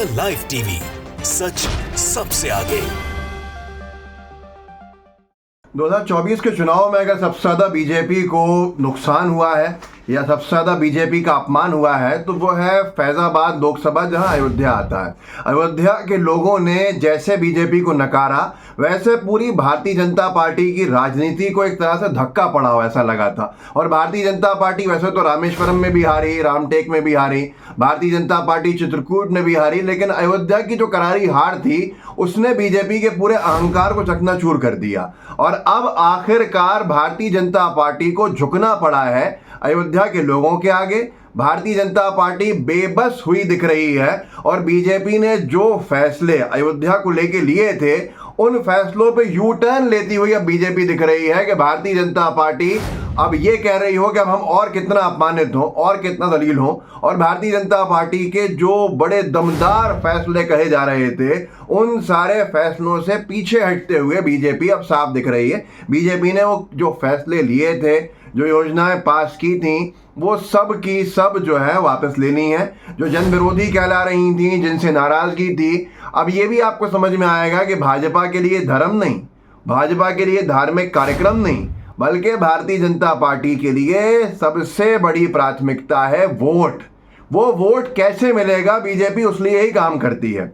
Ayodhya live TV, सच सबसे आगे। 2024 के चुनाव में अगर सबसे ज़्यादा बीजेपी को नुकसान हुआ है या सबसे ज़्यादा बीजेपी का अपमान हुआ है तो वो है फैज़ाबाद लोकसभा, जहां अयोध्या आता है। अयोध्या के लोगों ने जैसे बीजेपी को नकारा वैसे पूरी भारतीय जनता पार्टी की राजनीति को एक तरह से धक्का पड़ा हो ऐसा लगा था। और भारतीय जनता पार्टी वैसे तो रामेश्वरम में भी हारी, रामटेक में भी हारी, भारतीय जनता पार्टी चित्रकूट में भी हारी, लेकिन अयोध्या की जो करारी हार थी उसने बीजेपी के पूरे अहंकार को चकनाचूर कर दिया। और अब आखिरकार भारतीय जनता पार्टी को झुकना पड़ा है अयोध्या के लोगों के आगे। भारतीय जनता पार्टी बेबस हुई दिख रही है और बीजेपी ने जो फैसले अयोध्या को लेके लिए थे उन फैसलों पे यू टर्न लेती हुई अब बीजेपी दिख रही है कि भारतीय जनता पार्टी अब ये कह रही हो कि अब हम और कितना अपमानित हों और कितना दलील हों। और भारतीय जनता पार्टी के जो बड़े दमदार फैसले कहे जा रहे थे उन सारे फैसलों से पीछे हटते हुए बीजेपी अब साफ दिख रही है। बीजेपी ने वो जो फैसले लिए थे, जो योजनाएं पास की थी, वो सब की सब जो है वापस लेनी है। जो जन विरोधी कहला रही थी, जिनसे नाराजगी थी, अब ये भी आपको समझ में आएगा कि भाजपा के लिए धर्म नहीं, भाजपा के लिए धार्मिक कार्यक्रम नहीं, बल्कि भारतीय जनता पार्टी के लिए सबसे बड़ी प्राथमिकता है वोट। वो वोट कैसे मिलेगा, बीजेपी उस लिए ही काम करती है।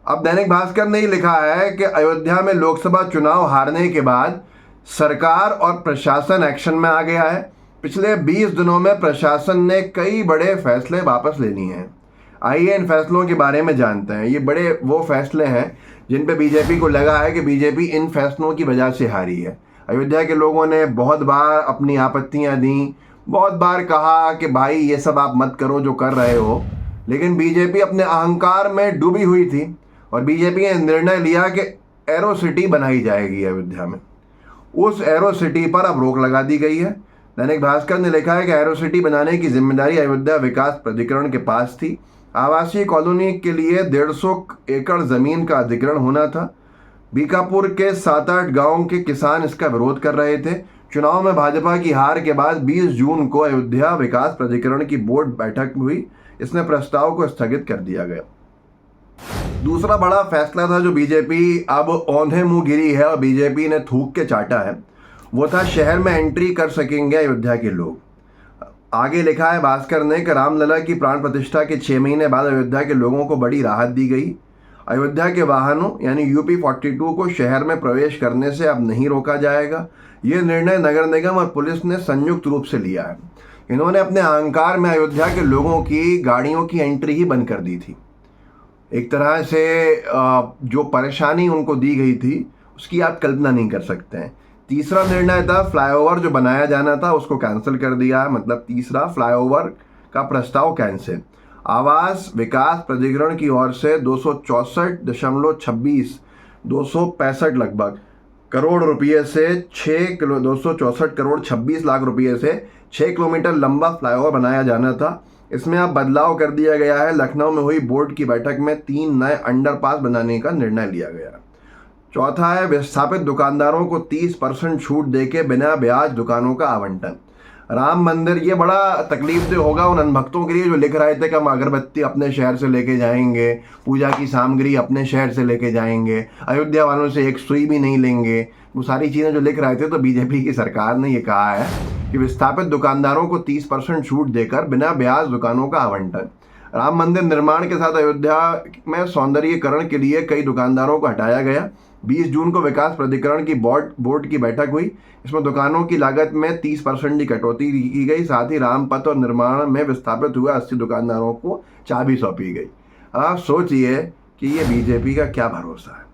अब दैनिक भास्कर ने ही लिखा है कि अयोध्या में लोकसभा चुनाव हारने के बाद सरकार और प्रशासन एक्शन में आ गया है। पिछले 20 दिनों में प्रशासन ने कई बड़े फैसले वापस ले लिए हैं। आइए इन फैसलों के बारे में जानते हैं। ये बड़े वो फैसले हैं जिन पे बीजेपी को लगा है कि बीजेपी इन फैसलों की वजह से हारी है। अयोध्या के लोगों ने बहुत बार अपनी आपत्तियां दी, बहुत बार कहा कि भाई ये सब आप मत करो जो कर रहे हो, लेकिन बीजेपी अपने अहंकार में डूबी हुई थी और बीजेपी ने निर्णय लिया कि एरो सिटी बनाई जाएगी अयोध्या में। उस एरो सिटी पर अब रोक लगा दी गई है। दैनिक भास्कर ने लिखा है कि एरो सिटी बनाने की जिम्मेदारी अयोध्या विकास प्राधिकरण के पास थी। आवासीय कॉलोनी के लिए 150 एकड़ जमीन का अधिग्रहण होना था। बीकापुर के 7-8 गांव के किसान इसका विरोध कर रहे थे। चुनाव में भाजपा की हार के बाद 20 जून को अयोध्या विकास प्राधिकरण की बोर्ड बैठक हुई। इसमें प्रस्ताव को स्थगित कर दिया गया। दूसरा बड़ा फैसला था जो बीजेपी अब औंधे मुंह गिरी है और बीजेपी ने थूक के चाटा है, वो था शहर में एंट्री कर सकेंगे अयोध्या के लोग। आगे लिखा है भास्कर ने कि रामलला की प्राण प्रतिष्ठा के 6 महीने बाद अयोध्या के लोगों को बड़ी राहत दी गई। अयोध्या के वाहनों यानी यूपी 42 को शहर में प्रवेश करने से अब नहीं रोका जाएगा। ये निर्णय नगर निगम और पुलिस ने संयुक्त रूप से लिया है। इन्होंने अपने अहंकार में अयोध्या के लोगों की गाड़ियों की एंट्री ही बंद कर दी थी। एक तरह से जो परेशानी उनको दी गई थी उसकी आप कल्पना नहीं कर सकते हैं। तीसरा निर्णय था फ्लाईओवर जो बनाया जाना था उसको कैंसिल कर दिया, मतलब तीसरा फ्लाईओवर का प्रस्ताव कैंसिल। आवास विकास प्राधिकरण की ओर से 264 लगभग करोड़ रुपये से 264 करोड़ 26 लाख रुपये से 6 किलोमीटर लंबा फ्लाईओवर बनाया जाना था। इसमें अब बदलाव कर दिया गया है। लखनऊ में हुई बोर्ड की बैठक में 3 नए अंडरपास बनाने का निर्णय लिया गया। चौथा है विस्थापित दुकानदारों को 30% छूट देके बिना ब्याज दुकानों का आवंटन। राम मंदिर, ये बड़ा तकलीफदेह होगा उन अनभक्तों के लिए जो लिख रहे थे कि हम अगरबत्ती अपने शहर से लेके जाएंगे, पूजा की सामग्री अपने शहर से लेके जाएंगे, अयोध्या वालों से एक सुई भी नहीं लेंगे। वो सारी चीज़ें जो लिख रहे थे, तो बीजेपी की सरकार ने ये कहा है कि विस्थापित दुकानदारों को 30% छूट देकर बिना ब्याज दुकानों का आवंटन। राम मंदिर निर्माण के साथ अयोध्या में सौंदर्यीकरण के लिए कई दुकानदारों को हटाया गया। 20 जून को विकास प्राधिकरण की बोर्ड की बैठक हुई। इसमें दुकानों की लागत में 30% की कटौती की गई। साथ ही रामपथ और निर्माण में विस्थापित हुए 80 दुकानदारों को चाबी सौंपी गई। आप सोचिए कि ये बीजेपी का क्या भरोसा है।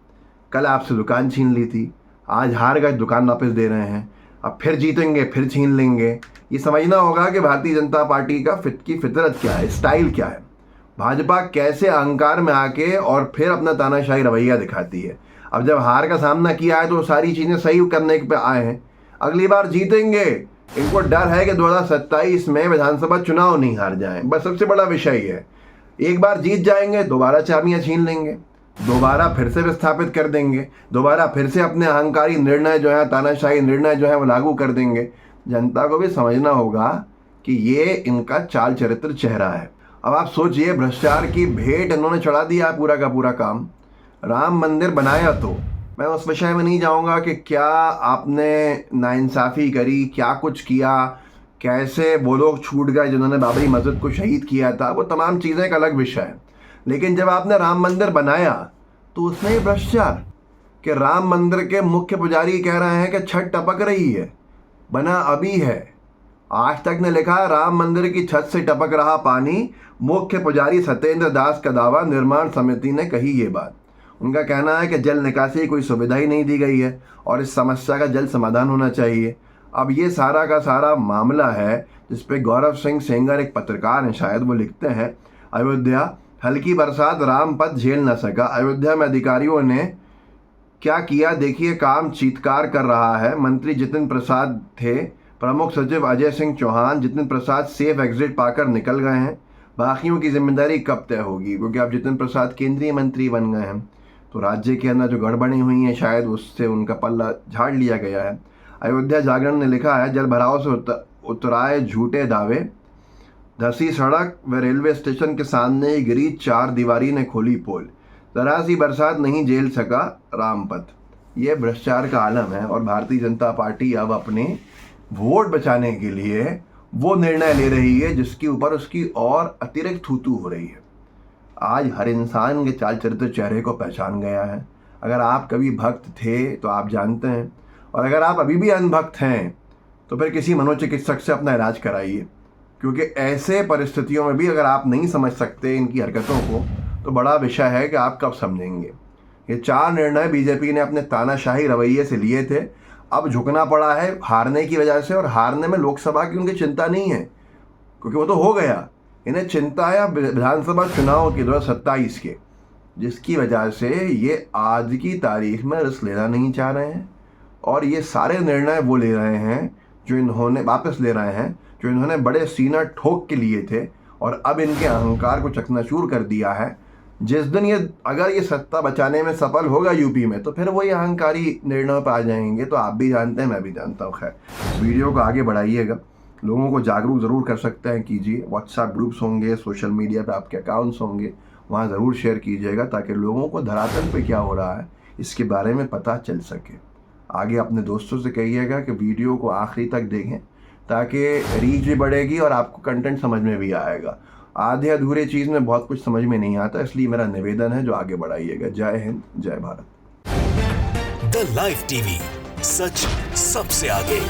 कल आपसे दुकान छीन ली थी, आज हार गए दुकान वापस दे रहे हैं, अब फिर जीतेंगे फिर छीन लेंगे। ये समझना होगा कि भारतीय जनता पार्टी की फितरत क्या है, स्टाइल क्या है। भाजपा कैसे अहंकार में आके और फिर अपना तानाशाही रवैया दिखाती है। अब जब हार का सामना किया है तो सारी चीज़ें सही करने पे आए हैं। अगली बार जीतेंगे। इनको डर है कि 2027 में विधानसभा चुनाव नहीं हार जाएं। बस सबसे बड़ा विषय है, एक बार जीत जाएंगे दोबारा चाबियां छीन लेंगे, दोबारा फिर से विस्थापित कर देंगे, दोबारा फिर से अपने अहंकारी निर्णय जो है, तानाशाही निर्णय जो है वो लागू कर देंगे। जनता को भी समझना होगा कि ये इनका चाल चरित्र चेहरा है। अब आप सोचिए, भ्रष्टाचार की भेंट इन्होंने चढ़ा दिया पूरा का पूरा काम। राम मंदिर बनाया, तो मैं उस विषय में नहीं जाऊंगा कि क्या आपने नाइंसाफ़ी करी, क्या कुछ किया, कैसे वो लोग छूट गए जिन्होंने बाबरी मस्जिद को शहीद किया था, वो तमाम चीज़ें एक अलग विषय है। लेकिन जब आपने राम मंदिर बनाया तो उसमें ही भ्रष्टाचार कि राम मंदिर के मुख्य पुजारी कह रहे हैं कि छत टपक रही है, बना अभी है। आज तक ने लिखा राम मंदिर की छत से टपक रहा पानी, मुख्य पुजारी सत्येंद्र दास का दावा, निर्माण समिति ने कही ये बात। उनका कहना है कि जल निकासी की कोई सुविधा ही नहीं दी गई है और इस समस्या का जल्द समाधान होना चाहिए। अब ये सारा का सारा मामला है जिस पे गौरव सिंह सेंगर, एक पत्रकार हैं शायद, वो लिखते हैं, अयोध्या हल्की बरसात राम पथ झेल न सका। अयोध्या में अधिकारियों ने क्या किया देखिए, काम चीत्कार कर रहा है। मंत्री जितिन प्रसाद थे, प्रमुख सचिव अजय सिंह चौहान। जितिन प्रसाद सेफ एग्जिट पाकर निकल गए हैं, बाकियों की जिम्मेदारी कब तय होगी, क्योंकि अब जितिन प्रसाद केंद्रीय मंत्री बन गए हैं तो राज्य के अंदर जो गड़बड़ी हुई है शायद उससे उनका पल्ला झाड़ लिया गया है। अयोध्या जागरण ने लिखा है, जल भराव से उतराए झूठे दावे, धसी सड़क व रेलवे स्टेशन के सामने ही गिरी चार दीवारी ने खोली पोल, जरा सी बरसात नहीं झेल सका रामपथ। ये भ्रष्टाचार का आलम है और भारतीय जनता पार्टी अब अपने वोट बचाने के लिए वो निर्णय ले रही है जिसके ऊपर उसकी और अतिरिक्त थूतू हो रही है। आज हर इंसान के चाल चरित्र चेहरे को पहचान गया है। अगर आप कभी भक्त थे तो आप जानते हैं, और अगर आप अभी भी अनभक्त हैं तो फिर किसी मनोचिकित्सक से अपना इलाज कराइए, क्योंकि ऐसे परिस्थितियों में भी अगर आप नहीं समझ सकते इनकी हरकतों को तो बड़ा विषय है कि आप कब समझेंगे। ये 4 निर्णय बीजेपी ने अपने तानाशाही रवैये से लिए थे, अब झुकना पड़ा है हारने की वजह से, और हारने में लोकसभा की उनकी चिंता नहीं है क्योंकि वो तो हो गया। इन्हें चिंता है विधानसभा चुनाव की 2027 के, जिसकी वजह से ये आज की तारीख में रिस्क लेना नहीं चाह रहे हैं और ये सारे निर्णय वो ले रहे हैं जो इन्होंने वापस ले रहे हैं, जो इन्होंने बड़े सीना ठोक के लिए थे और अब इनके अहंकार को चकनाचूर कर दिया है। जिस दिन ये अगर ये सत्ता बचाने में सफल होगा यूपी में तो फिर वही अहंकारी निर्णयों पर आ जाएंगे, तो आप भी जानते हैं, मैं भी जानता हूँ। खैर, वीडियो को आगे बढ़ाइएगा, लोगों को जागरूक ज़रूर कर सकते हैं, कीजिए। व्हाट्सएप ग्रुप्स होंगे, सोशल मीडिया पे आपके अकाउंट्स होंगे, वहाँ ज़रूर शेयर कीजिएगा ताकि लोगों को धरातल पे क्या हो रहा है इसके बारे में पता चल सके। आगे अपने दोस्तों से कहिएगा कि वीडियो को आखिरी तक देखें ताकि रीच भी बढ़ेगी और आपको कंटेंट समझ में भी आएगा। आधे अधूरे चीज़ में बहुत कुछ समझ में नहीं आता, इसलिए मेरा निवेदन है जो आगे बढ़ाइएगा। जय हिंद, जय भारत। द लाइव टीवी, सच सबसे आगे।